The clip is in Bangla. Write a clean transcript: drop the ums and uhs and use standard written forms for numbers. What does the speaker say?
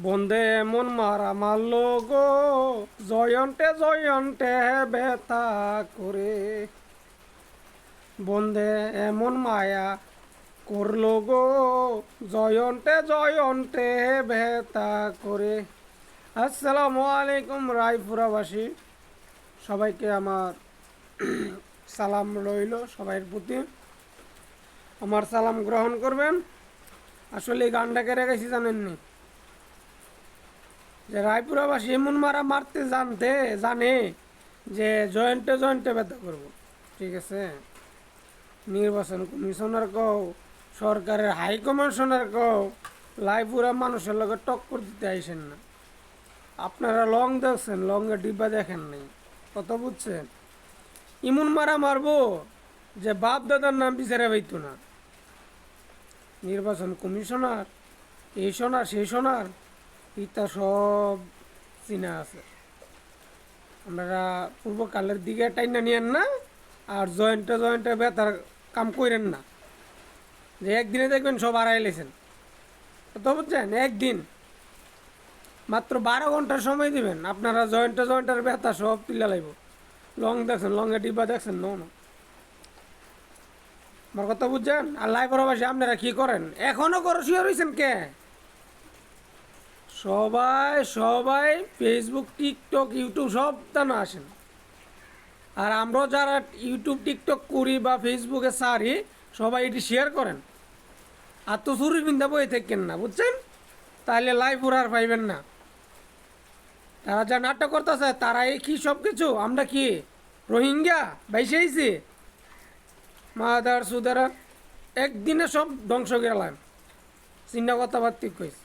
বন্দে এমন মারা মারলো গো, জয়ন্তে জয়ন্তে ব্যথা করে। বন্দে এমন মায়া করলো গো, জয়ন্তে জয়ন্তে ব্যথা করে। আসসালামু আলাইকুম রায়পুরাবাসী, সবাইকে আমার সালাম রইল। সবাইয়ের প্রতি আমার সালাম গ্রহণ করবেন। আসলে এই গানটাকে রেখেছি জানেননি, যে রায়পুরাবাসী এমন মারা মারতে জানে যে জয়েন্টে জয়েন্টে ব্যথা করব। ঠিক আছে, নির্বাচন কমিশনার কও, সরকারের হাইকমিশনার কও, লাইপুরা মানুষের লগে টক্কর দিতে আইসেন না। আপনারা লং দেখছেন, লংয়ে ডিব্বা দেখেন নাই, কত বুঝছেন? ইমন মারা মারবো যে বাপ দাদার নাম বিচারে পাইতো না। নির্বাচন কমিশনার এই সোনার সেই সোনার ইতা সব চিনা আছে। আপনারা পূর্বকালের দিকে টাইনা নিয়েন না, আর জয়েন্টে জয়েন্টে ব্যথার কাম করেন না, যে একদিনে দেখবেন সব হারাই লেছেন। তো বুঝছেন, একদিন মাত্র 12 ঘন্টার সময় দিবেন, আপনারা জয়েন্টে জয়েন্টের ব্যথা সব তুলে লাইব। লং দেখছেন, লংয়ে ডিব্বা দেখছেন, না আমার কথা বুঝছেন? আর লাইভরবাসী আপনারা কি করেন? এখনো করে শুয়ে রয়েছেন কে? সবাই সবাই ফেসবুক, টিকটক, ইউটিউব সব দানো আসেন। আর আমরাও যারা ইউটিউব টিকটক করি বা ফেসবুকে সারি, সবাই এটি শেয়ার করেন। আর তো চুরির বিন্দা বই থাকেন না, বুঝছেন? তাহলে লাইভ আর পাইবেন না। তারা যা নাটক করতেছে তারা এই কি সব কিছু, আমরা কি রোহিঙ্গা বাইসেছি? মাদার সুদারা একদিনে সব ধ্বংস গেলাম, চিন্তা কথাবার্তিক কইস।